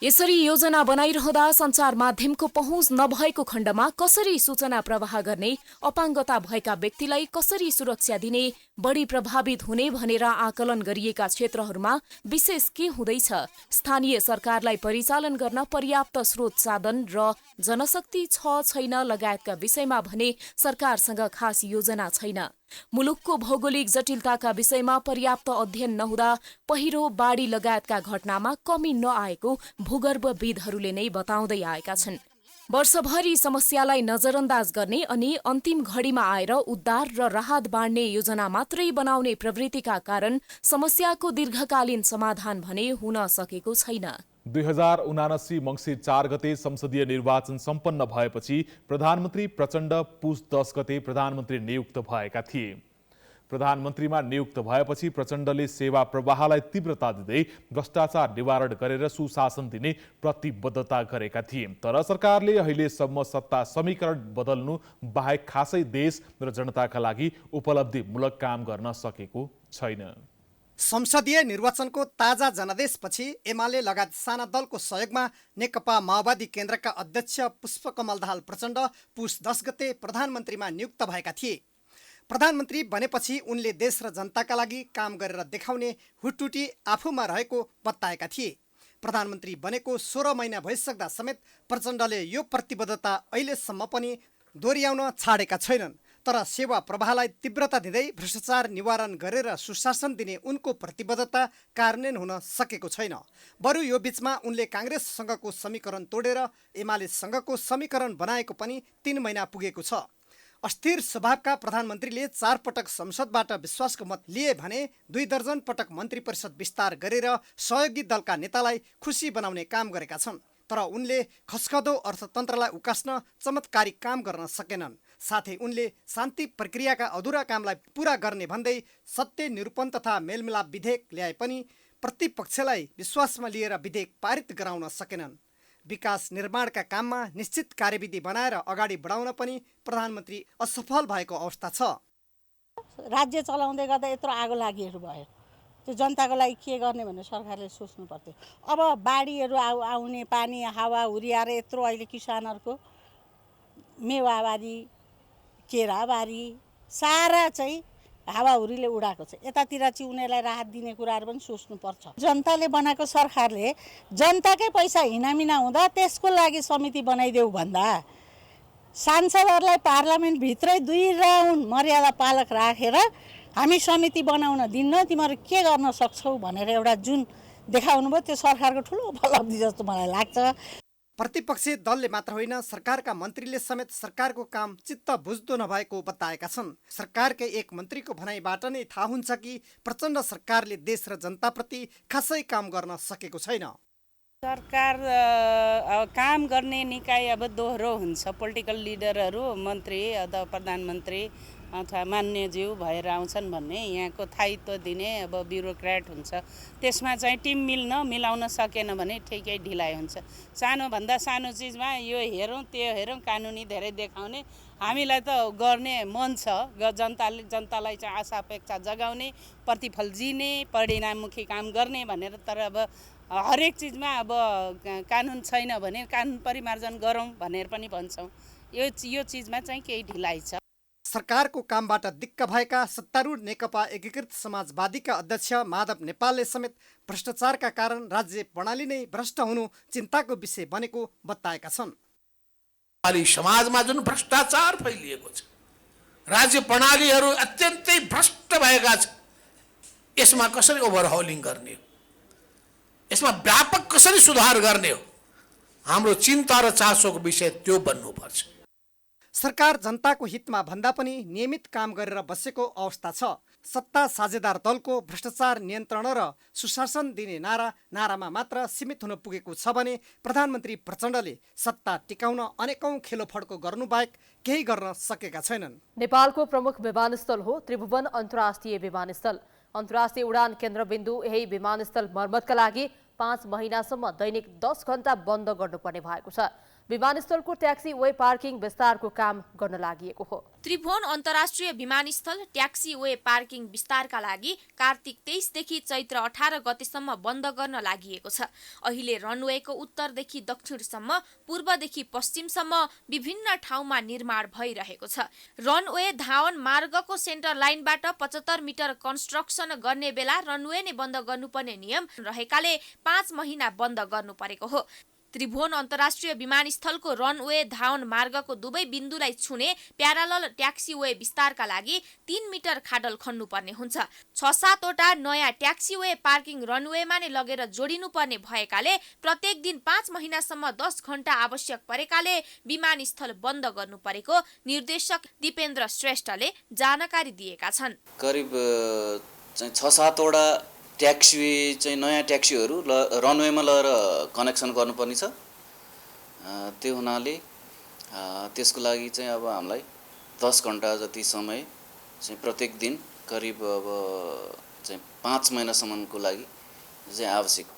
यसरी योजना बनाइरहँदा सञ्चार माध्यमको पहुँच नभएको खण्डमा कसरी सूचना प्रवाह गर्ने, अपाङ्गता भएका व्यक्तिलाई कसरी सुरक्षा दिने, बढी प्रभावित हुने भनेर आकलन गरिएका क्षेत्रहरूमा विशेष के हुँदैछ? स्थानीय सरकारलाई परिचालन गर्न पर्याप्त स्रोत साधन र जनशक्ति छैन लगायतका विषयमा भने सरकारसँग खास योजना छैन। मुलुकको भौगोलिक जटिलताका विषयमा पर्याप्त अध्ययन नहुँदा पहिरो, बाढी लगायतका घटनामा कमी नआएको भूगर्भविदहरूले नै बताउँदै आएका छन्। वर्षभरि समस्यालाई नजरअन्दाज गर्ने अनि अन्तिम घडीमा आएर उद्धार र राहत बाँड्ने योजना मात्रै बनाउने प्रवृत्तिका कारण समस्याको दीर्घकालीन समाधान भने हुन सकेको छैन। 2079 मङ्सिर 4 गते संसदीय निर्वाचन सम्पन्न भएपछि प्रधानमन्त्री प्रचण्ड पुस 10 गते प्रधानमन्त्री नियुक्त भएका थिए। प्रधानमन्त्रीमा नियुक्त भएपछि प्रचण्डले सेवा प्रवाहलाई तीव्रता दिँदै भ्रष्टाचार निवारण गरेर सुशासन दिने प्रतिबद्धता गरेका थिए। तर सरकारले अहिलेसम्म सत्ता समीकरण बदल्नु बाहेक खासै देश र जनताका लागि उपलब्धिमूलक काम गर्न सकेको छैन। संसदीय निर्वाचनको ताजा जनादेशपछि एमाले लगायत साना दलको सहयोगमा नेकपा माओवादी केन्द्रका अध्यक्ष पुष्पकमल दाहाल प्रचण्ड पुस 10 गते प्रधानमन्त्रीमा नियुक्त भएका थिए। प्रधानमन्त्री बनेपछि उनले देश र जनताका लागि काम गरेर देखाउने हुटुटी आफूमा रहेको बताएका थिए। प्रधानमन्त्री बनेको 16 महिना भइसक्दा समेत प्रचण्डले यो प्रतिबद्धता अहिलेसम्म पनि दोहोर्याउन छाडेका छैनन्। तर सेवा प्रवाहलाई तीव्रता दिँदै भ्रष्टाचार निवारण गरेर सुशासन दिने उनको प्रतिबद्धता कार्यान्वयन हुन सकेको छैन। बरु यो बीचमा उनले काङ्ग्रेससँगको समीकरण तोडेर एमालेसँगको समीकरण बनाएको पनि 3 महिना पुगेको छ। अस्थिर स्वभावका प्रधानमन्त्रीले 4 पटक संसदबाट विश्वासको मत लिए भने 2 दर्जन पटक मन्त्री परिषद विस्तार गरेर सहयोगी दलका नेतालाई खुसी बनाउने काम गरेका छन्। तर उनले खस्कदो अर्थतन्त्रलाई उकास्न चमत्कारी काम गर्न सकेनन्। साथै उनले शान्ति प्रक्रियाका अधुरा कामलाई पूरा गर्ने भन्दै सत्य निरूपण तथा मेलमिलाप विधेयक ल्याए पनि प्रतिपक्षलाई विश्वासमा लिएर विधेयक पारित गराउन सकेनन्। विकास निर्माणका काममा निश्चित कार्यविधि बनाएर अगाडि बढाउन पनि प्रधानमन्त्री असफल भएको अवस्था छ। राज्य चलाउँदै गर्दा यत्रो आगो लागिहरू भयो, त्यो जनताको लागि के गर्ने भनेर सरकारले सोच्नु पर्थ्यो। अब बाढीहरू आउने, पानी हावा हुरियाएर यत्रो अहिले किसानहरूको मेवाबारी, केराबारी सारा चाहिँ हावाहुरीले उडाएको छ। यतातिर चाहिँ उनीहरूलाई राहत दिने कुराहरू पनि सोच्नुपर्छ। जनताले बनाएको सरकारले जनताकै पैसा हिनामिना हुँदा त्यसको लागि समिति बनाइदेऊ भन्दा सांसदहरूलाई पार्लियामेन्टभित्रै 2 राउन्ड मर्यादा पालक राखेर हामी समिति बनाउन दिन्न, तिमीहरू के गर्न सक्छौ भनेर एउटा जुन देखाउनु भयो, त्यो सरकारको ठुलो उपलब्धि जस्तो मलाई लाग्छ। प्रतिपक्षी दलले मात्र होइन, सरकारका मन्त्रीले समेत सरकारको काम चित्त बुझ्दो नभएको बताएका छन्। सरकारकै एक मन्त्रीको भनाइबाट नै थाहा हुन्छ कि प्रचण्ड सरकारले देश र जनताप्रति खासै काम गर्न सकेको छैन। सरकार काम गर्ने निकाय अब दोहोरो हुन्छ। पोलिटिकल लिडरहरू, मन्त्री अथवा प्रधानमन्त्री अथवा मान्यज्यू भएर आउँछन् भन्ने यहाँको थायित्व दिने अब ब्युरोक्रेट हुन्छ, त्यसमा चाहिँ टिम मिलाउन सकेन भने ठिकै ढिलाइ हुन्छ। सानोभन्दा सानो चिजमा यो हेरौँ त्यो हेरौँ कानुनी धेरै देखाउने, हामीलाई त गर्ने मन छ, जनतालाई चाहिँ आशा अपेक्षा जगाउने, प्रतिफल दिने, परिणाममुखी काम गर्ने भनेर, तर अब हरेक चिजमा अब कानुन छैन भने कानुन परिमार्जन गरौँ भनेर पनि भन्छौँ। यो चिजमा चाहिँ केही ढिलाइ छ। सरकारको कामबाट दिक्क भएका सत्तारूढ नेकपा एकीकृत समाजवादीका अध्यक्ष माधव नेपालले समेत भ्रष्टाचारका कारण राज्य प्रणाली नै भ्रष्ट हुनु चिन्ताको विषय बनेको बताएका छन्। समाजमा जुन भ्रष्टाचार फैलिएको छ, राज्य प्रणालीहरू अत्यन्तै भ्रष्ट भएका छन्, यसमा कसरी ओभरहलिङ गर्ने हो, यसमा व्यापक कसरी सुधार गर्ने हो, हाम्रो चिन्ता र चासोको विषय त्यो बन्नुपर्छ। सरकार जनताको हितमा भन्दा पनि नियमित काम गरेर बसेको अवस्था छ। सत्ता साझेदार दलको भ्रष्टाचार नियन्त्रण र सुशासन दिने नारामा मात्र सीमित हुन पुगेको छ भने प्रधानमन्त्री प्रचण्डले सत्ता टिकाउन अनेकौं खेलोफड्को गर्नु बाहेक केही गर्न सकेका छैनन्। नेपालको प्रमुख विमानस्थल हो त्रिभुवन अन्तर्राष्ट्रिय विमानस्थल। अन्तर्राष्ट्रिय उडान केन्द्रबिन्दु यही विमानस्थल मर्मतका लागि 5 महिनासम्म दैनिक 10 घण्टा बन्द गर्नुपर्ने भएको छ। विमानस्थलको ट्याक्सी वे पार्किङ विस्तारको काम गर्न लागि हो। त्रिभुवन अन्तर्राष्ट्रिय विमानस्थल ट्याक्सी वे पार्किङ विस्तारका लागि कार्तिक 23 देखि चैत्र 18 गतेसम्म बन्द गर्न लागि छ। अहिले रनवेको उत्तरदेखि दक्षिणसम्म, पूर्वदेखि पश्चिमसम्म विभिन्न ठाउँमा निर्माण भइरहेको छ। रनवे धावन मार्गको सेन्टर लाइनबाट 75 मिटर कन्स्ट्रक्सन गर्ने बेला रनवे नै बन्द गर्नुपर्ने नियम रहेकाले 5 महिना बन्द गर्नु परेको हो। त्रिभुवन अन्तर्राष्ट्रिय विमानस्थलको रनवे धावन मार्गको दुवै बिन्दुलाई छुने प्यारालल ट्याक्सीवे विस्तारका लागि 3 मिटर खाडल खन्नुपर्ने हुन्छ। 6-7 वटा नयाँ ट्याक्सीवे पार्किङ रनवेमा नै लगेर जोडिनुपर्ने भएकाले प्रत्येक दिन 5 महिनासम्म 10 घण्टा आवश्यक परेकाले विमानस्थल बन्द गर्नु परेको निर्देशक दिपेन्द्र श्रेष्ठले जानकारी दिएका छन्। करिब 6-7 वटा ट्याक्सी चाहिँ नयाँ ट्याक्सीहरू रनवेमा लगेर कनेक्सन गर्नुपर्ने छ। त्यो हुनाले त्यसको लागि चाहिँ अब हामीलाई 10 घण्टा जति समय चाहिँ प्रत्येक दिन करिब अब चाहिँ 5 महिनासम्मको लागि चाहिँ आवश्यक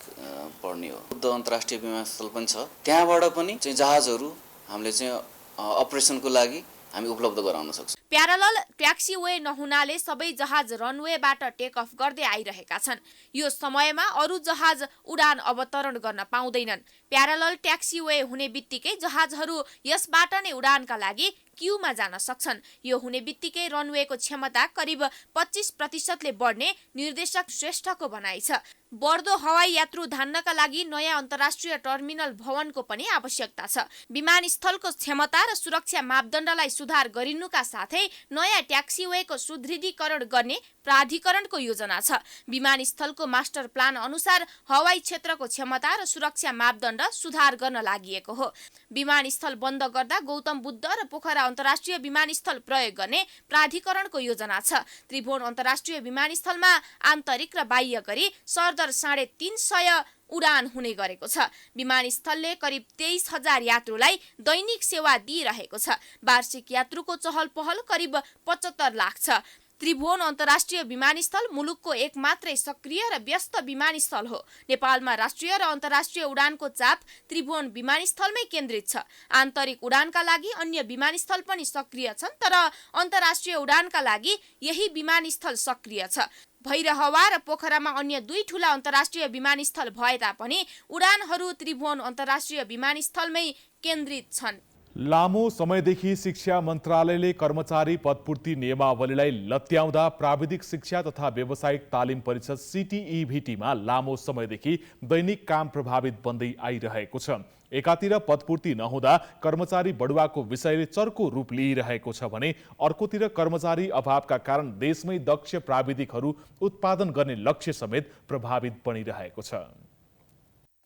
पर्ने हो। बुद्ध अन्तर्राष्ट्रिय विमानस्थल पनि छ, त्यहाँबाट पनि चाहिँ जहाजहरू हामीले चाहिँ अपरेसनको लागि हामी उपलब्ध गराउन सक्छौँ। प्यारालल ट्याक्सीवे नहुनाले सबै जहाज रनवेबाट टेक अफ गर्दै आइरहेका छन्। यो समयमा अरू जहाज उडान अवतरण गर्न पाउँदैनन्। प्यारालल ट्याक्सीवे हुने बित्तिकै जहाजहरू यसबाट नै उडानका लागि क्यूमा जान सक्छन्। यो हुने बित्तिकै रनवेको क्षमता करिब 25% बढ्ने निर्देशक श्रेष्ठको भनाइ छ। बढ्दो हवाई यात्रु धान्नका लागि नयाँ अन्तर्राष्ट्रिय टर्मिनल भवनको पनि आवश्यकता छ। विमानस्थलको क्षमता र सुरक्षा मापदण्डलाई सुधार गरिनुका साथै नयाँ ट्याक्सीवेको सुदृढीकरण गर्ने प्राधिकरणको योजना छ। विमानस्थलको मास्टर प्लान अनुसार हवाई क्षेत्रको क्षमता र सुरक्षा मापदण्ड सुधार गर्न लागि हो। विमानस्थल बन्द गर्दा गौतम बुद्ध र पोखरा अन्तर्राष्ट्रिय विमानस्थल प्रयोग गर्ने प्राधिकरणको योजना छ। त्रिभुवन अन्तर्राष्ट्रिय विमानस्थलमा आन्तरिक र बाह्य गरी सरदर 350 उडान हुने गरेको छ। विमानस्थलले करिब 23,000 यात्रुलाई दैनिक सेवा दिइरहेको छ। वार्षिक यात्रुको चहल पहल करिब 75 लाख छ। त्रिभुवन अन्तर्राष्ट्रिय विमानस्थल मुलुकको एक मात्रै सक्रिय र व्यस्त विमानस्थल हो। नेपालमा राष्ट्रिय र अन्तर्राष्ट्रिय उडानको चाप त्रिभुवन विमानस्थलमै केन्द्रित छ। आन्तरिक उडानका लागि अन्य विमानस्थल पनि सक्रिय छन्, तर अन्तर्राष्ट्रिय उडानका लागि यही विमानस्थल सक्रिय छ। भैरहवा र पोखरामा अन्य 2 ठूला अन्तर्राष्ट्रिय विमानस्थल भए तापनि उडानहरू त्रिभुवन अन्तर्राष्ट्रिय विमानस्थलमै केन्द्रित छन्। लामो समयदेखि शिक्षा मन्त्रालयले कर्मचारी पदपूर्ति नियमावलीलाई लत्याउँदा प्राविधिक शिक्षा तथा व्यावसायिक तालिम परिषद CTEVT-मा लामो समयदेखि दैनिक काम प्रभावित बन्दै आइरहेको छ। एकातिर पदपूर्ति नहुँदा कर्मचारी बढुवाको विषयले चर्को रूप लिइरहेको छ भने अर्कोतिर कर्मचारी अभावका कारण देशमै दक्ष प्राविधिकहरू उत्पादन गर्ने लक्ष्य समेत प्रभावित बनिरहेको छ।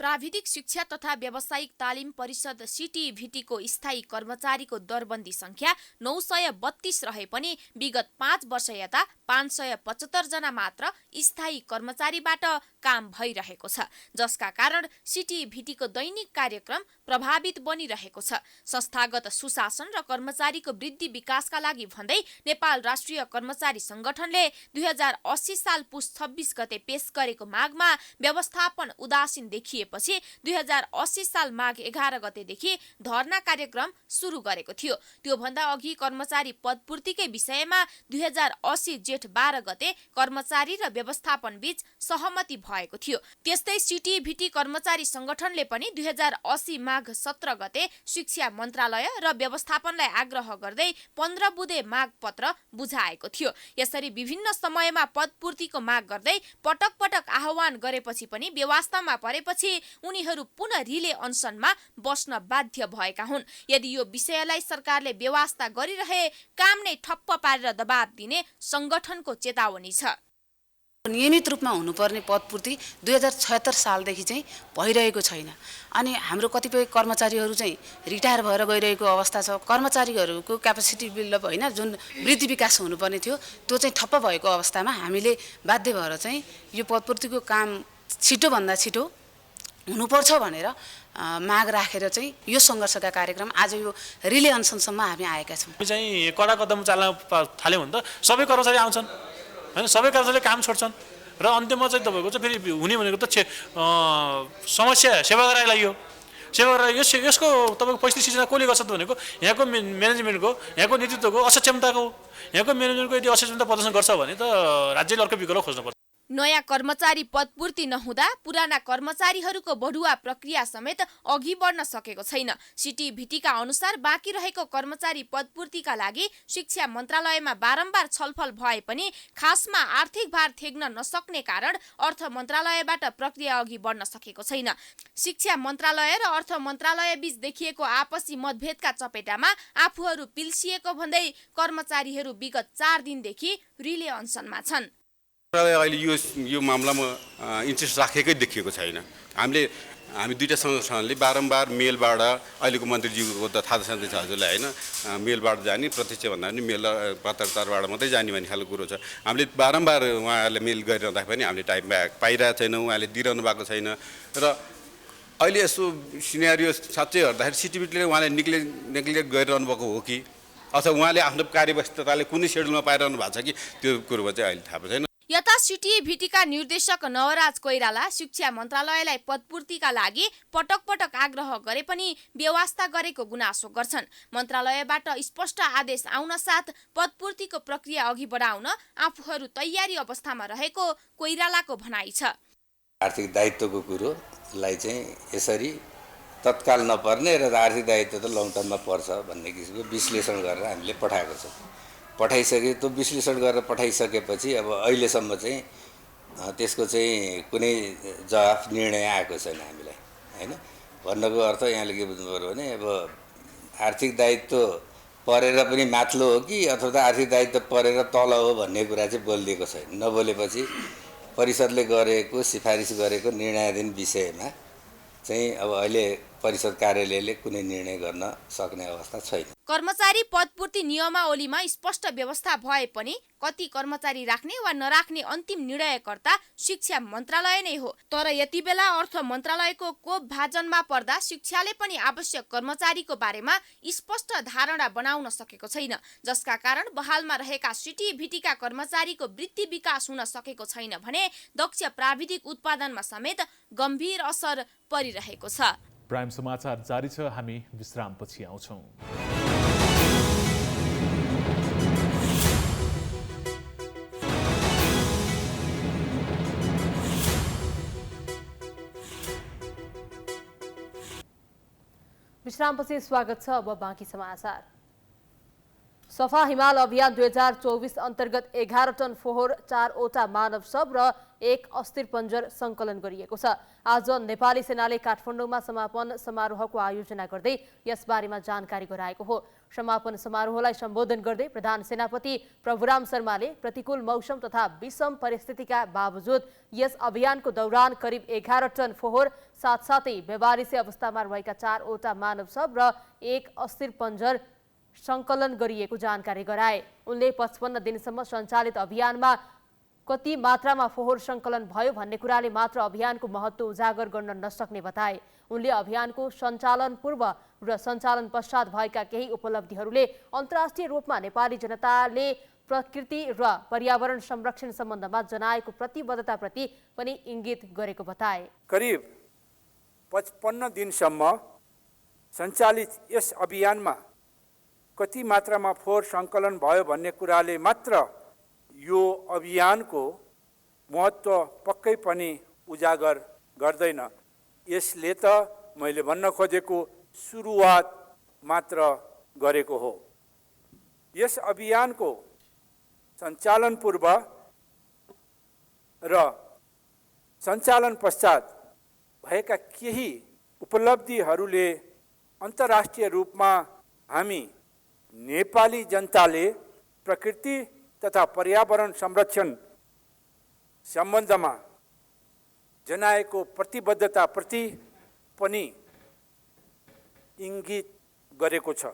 प्राविधिक शिक्षा तथा व्यावसायिक तालिम परिषद सिटिभिटीको स्थायी कर्मचारीको दरबन्दी संख्या 932 रहे पनि विगत 5 वर्ष यता 575 जना मात्र स्थायी कर्मचारीबाट काम भइरहेको छ, जसका कारण सिटिभिटीको दैनिक कार्यक्रम प्रभावित बनिरहेको छ। संस्थागत सुशासन र कर्मचारीको वृद्धि विकासका लागि भन्दै नेपाल राष्ट्रिय कर्मचारी संगठनले 2080 साल पुस 26 गते पेश गरेको मागमा व्यवस्थापन उदासीन देखिएपछि 2080 साल माघ 11 गतेदेखि धरना कार्यक्रम सुरु गरेको थियो। त्योभन्दा अघि कर्मचारी पदपूर्तिकै विषयमा 2080 जेठ 12 गते कर्मचारी र व्यवस्थापन बीच सहमति भएको थियो। त्यस्तै सिटिभिटी कर्मचारी संगठनले पनि 2080 माघ 17 गते शिक्षा मन्त्रालय र व्यवस्थापनलाई आग्रह गर्दै 15 बुँदे माग पत्र बुझाएको थियो। यसरी विभिन्न समयमा पदपूर्तिको माग गर्दै पटक पटक आह्वान गरेपछि पनि बेवास्तामा परेपछि उनीहरू पुनः रिले अनसनमा बस्न बाध्य भएका हुन्। यदि यो विषयलाई सरकारले बेवास्ता गरिरहे काम नै ठप्प पारेर दबाब दिने संगठनको चेतावनी छ। नियमित रूपमा हुनुपर्ने पदपूर्ति 2076 सालदेखि चाहिँ भइरहेको छैन अनि हाम्रो कतिपय कर्मचारीहरू चाहिँ रिटायर भएर गइरहेको अवस्था छ। कर्मचारीहरूको क्यापेसिटी बिल्डअप होइन जुन वृद्धि विकास हुनुपर्ने थियो त्यो चाहिँ ठप्प भएको अवस्थामा हामीले बाध्य भएर चाहिँ यो पदपूर्तिको काम छिटोभन्दा छिटो हुनुपर्छ भनेर माग राखेर चाहिँ यो सङ्घर्षका कार्यक्रम आज यो रिले अनसनसम्म हामी आएका छौँ। चाहिँ कडा कदम चाल्न थाल्यो भने त सबै कर्मचारी आउँछन् हैन, सबै कर्मचारीले काम छोड्छन् र अन्त्यमा चाहिँ तपाईँको चाहिँ फेरि हुने भनेको त समस्या सेवाग्राही लागि हो। सेवाग्राही यसको तपाईँको पैसा सिर्जना कसले गर्छ त भनेको यहाँको म्यानेजमेन्टको, यहाँको नेतृत्वको असक्षमताको। यहाँको म्यानेजमेन्टको यदि असक्षमता प्रदर्शन गर्छ भने त राज्यले अर्को विकल्प खोज्नुपर्छ। नयाँ कर्मचारी पदपूर्ति नहुँदा पुराना कर्मचारीहरूको बढुवा प्रक्रिया समेत अघि बढ्न सकेको छैन। सिटिभिटीका अनुसार बाँकी रहेको कर्मचारी पदपूर्तिका लागि शिक्षा मन्त्रालयमा बारम्बार छलफल भए पनि खासमा आर्थिक भार थेग्न नसक्ने कारण अर्थ मन्त्रालयबाट प्रक्रिया अघि बढ्न सकेको छैन। शिक्षा मन्त्रालय र अर्थ मन्त्रालय बीच देखिएको आपसी मतभेदका चपेटामा आफूहरू पिल्सिएको भन्दै कर्मचारीहरू विगत 4 दिनदेखि रिले अनसनमा छन्। अहिले यो मामलामा इन्ट्रेस्ट राखेकै देखिएको छैन। हामी दुईटा संगठनले बारम्बार मेलबाट अहिलेको मन्त्रीज्यूको त थाहा छँदैछ हजुरलाई होइन, मेलबाट जाने प्रत्यक्ष भन्दा पनि मेल पत्रकारबाट मात्रै जाने भन्ने खालको कुरो छ। हामीले बारम्बार उहाँहरूले मेल गरिरहँदा पनि हामीले टाइम पाइरहेको छैनौँ, उहाँले दिइरहनु भएको छैन र अहिले यस्तो सिनेरियो साँच्चै हेर्दाखेरि सिटिभिटीले उहाँले नेग्लेक्ट गरिरहनु भएको हो कि अथवा उहाँले आफ्नो कार्यव्यस्तताले कुनै सेड्युलमा पाइरहनु भएको छ कि त्यो कुरोमा चाहिँ अहिले थाहा छैन। यता सिटिभिटीका निर्देशक नवराज कोइराला शिक्षा मन्त्रालयलाई पदपूर्तिका लागि पटक पटक आग्रह गरे पनि बेवास्ता गरेको गुनासो गर्छन्। मन्त्रालयबाट स्पष्ट आदेश आउन साथ पदपूर्तिको प्रक्रिया अघि बढाउन आफूहरू तयारी अवस्थामा रहेको कोइरालाको भनाइ छ। आर्थिक दायित्वको कुरोलाई चाहिँ यसरी तत्काल नपर्ने र आर्थिक दायित्व त लङ टर्ममा पर्छ भन्ने किसिमको विश्लेषण गरेर हामीले पठाएको छ। पठाइसके त्यो विश्लेषण गरेर पठाइसकेपछि अब अहिलेसम्म चाहिँ त्यसको चाहिँ कुनै जवाफ निर्णय आएको छैन हामीलाई होइन। भन्नको अर्थ यहाँले के बुझ्नु पर्यो भने अब आर्थिक दायित्व परेर पनि माथिल्लो हो कि अथवा आर्थिक दायित्व परेर तल हो भन्ने कुरा चाहिँ बोलिदिएको छैन। नबोलेपछि परिषदले गरेको सिफारिस गरेको निर्णयाधीन विषयमा चाहिँ अब अहिले परिषद कार्यालयले कुनै निर्णय गर्न सक्ने अवस्था छैन। कर्मचारी पदपूर्ति नियमावलीमा स्पष्ट व्यवस्था भए पनि कति कर्मचारी राख्ने वा नराख्ने अन्तिम निर्णयकर्ता शिक्षा मन्त्रालय नै हो। तर यति बेला अर्थ मन्त्रालयको कोप भाजनमा पर्दा शिक्षाले पनि आवश्यक कर्मचारीको बारेमा स्पष्ट धारणा बनाउन सकेको छैन, जसका कारण बहालमा रहेका सिटिभिटीका कर्मचारीको वृद्धि विकास हुन सकेको छैन भने दक्ष प्राविधिक उत्पादनमा समेत गम्भीर असर परिरहेको छ। प्राइम समाचार जारी छ, हामी विश्रामपछि आउँछौँ। विश्रामपछि स्वागत छ। अब बाँकी समाचार। सफा हिमाल अभियान 2024 अन्तर्गत 11 टन फोहोर, 4वटा मानव शव र 1 अस्थिपञ्जर सङ्कलन गरिएको छ। आज नेपाली सेनाले काठमाडौँमा समापन समारोहको आयोजना गर्दै यसबारेमा जानकारी गराएको हो। समापन समारोहलाई सम्बोधन गर्दै प्रधान सेनापति प्रभुराम शर्माले प्रतिकूल मौसम तथा विषम परिस्थितिका बावजुद यस अभियानको दौरान करिब 11 टन फोहोर, साथसाथै बेवारिसे अवस्थामा रहेका 4वटा मानव शव र 1 अस्थिपञ्जर सङ्कलन गरिएको जानकारी गराए। उनले 55 दिनसम्म सञ्चालित अभियानमा कति मात्रामा फोहोर सङ्कलन भयो भन्ने कुराले मात्र अभियानको महत्त्व उजागर गर्न नसक्ने बताए। उनले अभियानको सञ्चालन पूर्व र सञ्चालन पश्चात भएका केही उपलब्धिहरूले अन्तर्राष्ट्रिय रूपमा नेपाली जनताले प्रकृति र पर्यावरण संरक्षण सम्बन्धमा जनाएको प्रतिबद्धताप्रति पनि इङ्गित गरेको बताए। करिब 55 दिनसम्म सञ्चालित यस अभियानमा कति मात्रामा फोहोर सङ्कलन भयो भन्ने कुराले मात्र यो अभियानको महत्त्व पक्कै पनि उजागर गर्दैन। यसले त मैले भन्न खोजेको सुरुवात मात्र गरेको हो। यस अभियानको सञ्चालन पूर्व र सञ्चालन पश्चात भएका केही उपलब्धिहरूले अन्तर्राष्ट्रिय रूपमा हामी नेपाली जनताले प्रकृति तथा पर्यावरण संरक्षण सम्बन्धमा जनाएको प्रतिबद्धताप्रति पनि इङ्गित गरेको छ।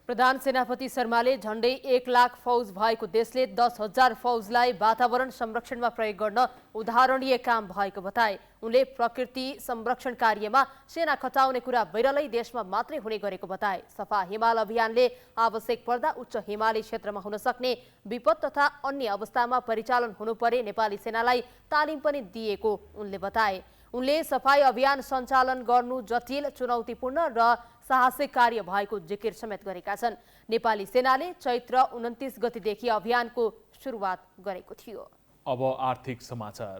प्रधान सेनापति शर्माले झण्डै 1 लाख फौज भएको देशले 10,000 फौजलाई वातावरण संरक्षणमा प्रयोग गर्न उदाहरणीय काम भएको बताए। उनले प्रकृति संरक्षण कार्यमा सेना खटाउने कुरा बैरलै देशमा मात्रै हुने गरेको बताए। सफा हिमाल अभियानले आवश्यक पर्दा उच्च हिमाली क्षेत्रमा हुन सक्ने विपद तथा अन्य अवस्थामा परिचालन हुनुपर्ने नेपाली सेनालाई तालिम पनि दिएको उनले बताए। उनले सफाई अभियान सञ्चालन गर्नु जटिल, चुनौतीपूर्ण र साहसिक कार्य भएको जिकिर समेत गरेका छन्। नेपाली सेनाले चैत्र 29 गतेदेखि अभियानको सुरुवात गरेको थियो। अब आर्थिक समाचार।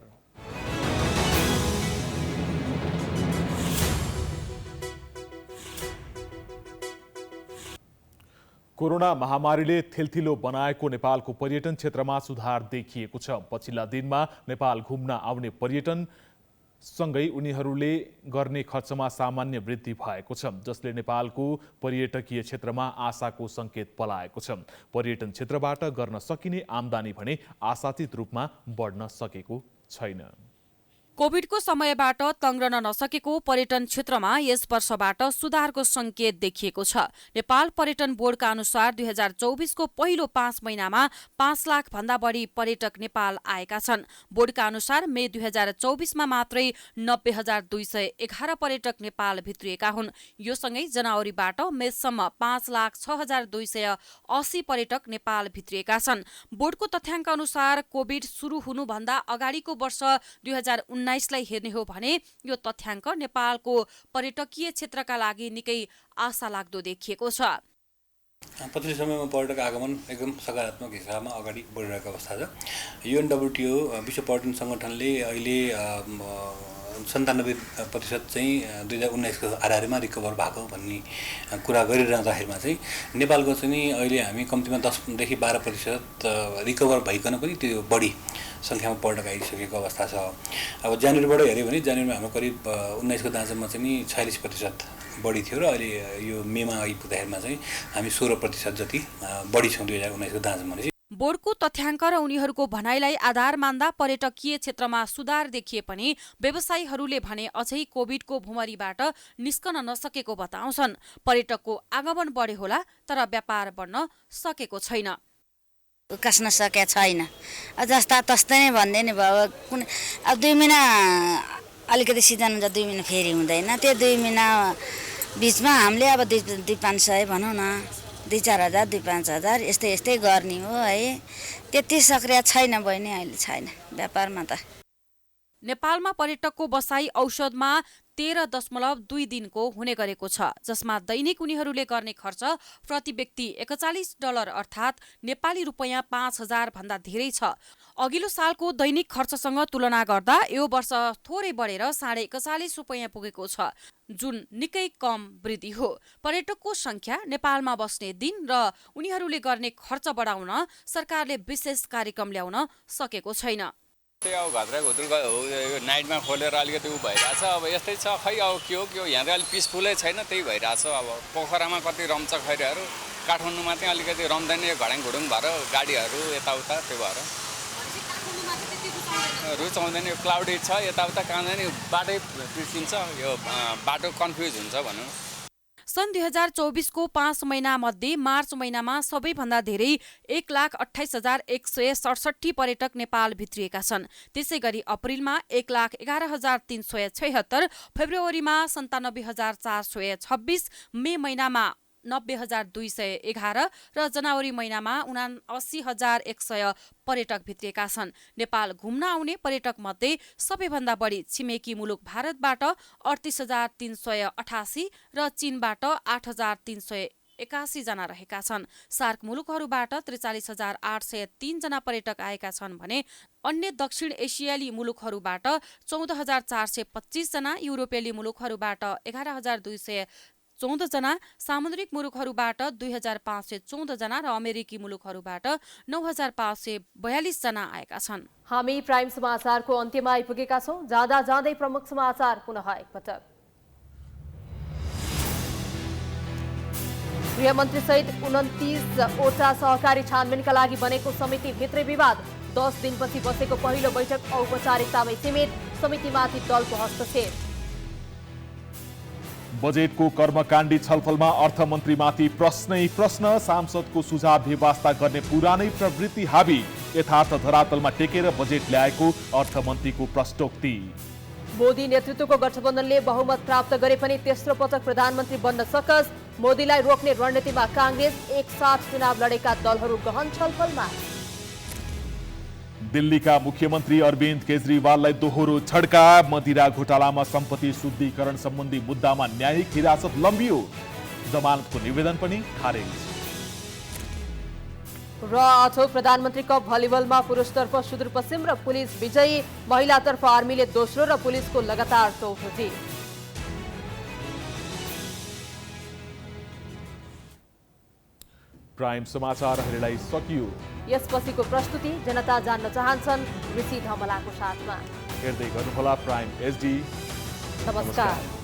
कोरोना महामारीले थिलथिलो बनाएको नेपालको पर्यटन क्षेत्रमा सुधार देखिएको छ। पछिल्ला दिनमा नेपाल घुम्न आउने पर्यटन सँगै उनीहरूले गर्ने खर्चमा सामान्य वृद्धि भएको छ, जसले नेपालको पर्यटकीय क्षेत्रमा आशाको सङ्केत पलाएको छ। पर्यटन क्षेत्रबाट गर्न सकिने आम्दानी भने आशातीत रूपमा बढ्न सकेको छैन। कोभिडको समयबाट तङ्ग्रन नसकेको पर्यटन क्षेत्रमा यस वर्षबाट सुधारको संकेत देखिएको छ। नेपाल पर्यटन बोर्डका अनुसार 2024 को पहिलो 5 महिनामा 5 लाख भन्दा बढी पर्यटक नेपाल आएका छन्। बोर्डका अनुसार मे 2024 मा मात्रै 90,211 पर्यटक नेपाल भित्रिएका हुन्। यो सँगै जनवरीबाट मेसम्म 5,06,280 पर्यटक नेपाल भित्रिएका छन्। बोर्डको तथ्याङ्क अनुसार कोभिड सुरु हुनुभन्दा अगाडिको वर्ष 2019 लाई हेर्ने हो भने यो तथ्याङ्क नेपालको पर्यटकीय क्षेत्रका लागि निकै आशा लाग्दो देखिएको छ। पछिल्लो समयमा पर्यटक आगमन एकदम सकारात्मक हिसाबमा अगाडि बढिरहेको अवस्था छ। UNWTO विश्व पर्यटन सङ्गठनले अहिले 97% चाहिँ 2019 को आधारमा रिकभर भएको भन्ने कुरा गरिरहँदाखेरिमा चाहिँ नेपालको चाहिँ अहिले हामी कम्तीमा 10 देखि 12% रिकभर भइकन पनि त्यो बढी सङ्ख्यामा पर्यटक आइसकेको अवस्था छ। अब जनवरीबाट हेऱ्यो भने जनवरीमा हाम्रो करिब 19 को दाँजोमा चाहिँ 46% बढी थियो र अहिले यो मेमा आइपुग्दाखेरिमा चाहिँ हामी 16% जति बढी छौँ 2019 को दाँजोमा। बोर्डको तथ्याङ्क र उनीहरूको भनाइलाई आधार मान्दा पर्यटकीय क्षेत्रमा सुधार देखिए पनि व्यवसायीहरूले भने अझै कोभिडको भुमरीबाट निस्कन नसकेको बताउँछन्। पर्यटकको आगमन बढे होला तर व्यापार बढ्न सकेको छैन। उकास्न सकेको छैन। जस्ता तस्तै नै भन्दै नि भयो। कुन अब 2 महिना अलिकति सिजन हुन्छ, 2 महिना फेरि हुँदैन। त्यो 2 महिना बिचमा हामीले अब 2-500 भनौँ न, 2-4 हजार 2-5 हजार यस्तै गर्ने हो है। त्यति सक्रिय छैन बहिनी, अहिले छैन व्यापारमा त। नेपालमा पर्यटकको बसाई औषधमा 13.2 दिनको हुने गरेको छ, जसमा दैनिक उनीहरूले गर्ने खर्च प्रति व्यक्ति $41 अर्थात् नेपाली रुपैयाँ 5,000 भन्दा धेरै छ। अघिल्लो सालको दैनिक खर्चसँग तुलना गर्दा यो वर्ष थोरै बढेर ₹41.5 पुगेको छ, जुन निकै कम वृद्धि हो। पर्यटकको संख्या, नेपालमा बस्ने दिन र उनीहरूले गर्ने खर्च बढाउन सरकारले विशेष कार्यक्रम ल्याउन सकेको छैन। त्यही अब घत्रा घुत्रुको नाइटमा खोलेर अलिकति उ भइरहेछ। अब यस्तै छ, खै अब के हो यहाँ अलिक पिसफुलै छैन, त्यही भइरहेछ। अब पोखरामा कति रम्छ खैरेहरू, काठमाडौँमा चाहिँ अलिकति रम्दैन, यो घडाङघुडुङ भएर गाडीहरू यताउता, त्यो भएर रुचाउँदैन। यो क्लाउडी छ, यताउता कहाँ जाने, बाटै बिर्सिन्छ, यो बाटो कन्फ्युज हुन्छ भनौँ। सन् 2024 को 5 महिना मध्ये मार्च महिनामा सबैभन्दा धेरै 1,28,167 पर्यटक नेपाल भित्रिएका छन्। त्यसै गरी अप्रिलमा 1,11,376, फेब्रुअरीमा 97,426, मे महिनामा 90,211 र जनवरी महिनामा 79,100 पर्यटक भित्रिएका छन्। नेपाल घुम्न आउने पर्यटक मध्ये सबैभन्दा बढी छिमेकी मुलुक भारतबाट 38,388 र चीनबाट 8,381 जना रहेका छन्। सार्क मुलुकहरूबाट 43,803 जना पर्यटक आएका छन् भने अन्य दक्षिण एसियाली मुलुकहरूबाट 14,425 जना, युरोपेली मुलुकहरूबाट 11,214 जना, सामुद्रिक मुलुकहरूबाट 2,514 जना र अमेरिकी मुलुकहरूबाट 9,542 जना आएका छन्। हामी प्राइम समाचारको अन्त्यमा आइपुगेका छौं। जाँदा जाँदै प्रमुख समाचार पुनः एकपटक। गृहमन्त्री सहित 29वटा सहकारी छानबिनका लागि बनेको समिति भित्रै विवाद। 10 दिनपछि बसेको पहिलो बैठक औपचारिकतामै सीमित, समितिमाथि दलको हस्तक्षेप। बजेटको कर्मकाण्डी छलफलमा अर्थमन्त्रीमाथि प्रश्नै प्रश्न, सांसदको सुझाव बेवास्ता गर्ने पुरानै प्रवृत्ति हावी, यथार्थ धरातलमा टेकेर बजेट ल्याएको अर्थमन्त्रीको प्रष्टोक्ति। मोदी नेतृत्वको गठबन्धनले बहुमत प्राप्त गरे पनि तेस्रो पटक प्रधानमन्त्री बन्न सकस, मोदीलाई रोक्ने रणनीतिमा कांग्रेस, एकसाथ चुनाव लडेका दलहरू गहन छलफलमा। दिल्लीका मुख्यमन्त्री अरविन्द केजरीवाललाई दोहोरो झड्का, मदिरा घोटालामा सम्पत्ति शुद्धिकरण सम्बन्धी मुद्दामा न्यायिक हिरासत लम्बियो, जमानतको निवेदन पनि खारेज। र 8औं प्रधानमन्त्री कप भलिबलमा पुरुषतर्फ सुदूरपश्चिम र पुलिस विजयी, महिलातर्फ आर्मीले दोस्रो र पुलिसको लगातार चौथो जित। प्राइम समाचार हेर्दै सकियो। यसपछिको प्रस्तुति जनता जान्न चाहन्छन् ऋषि धमलाको साथमा। हेर्दै गर्नुहोला प्राइम एचडी। नमस्कार।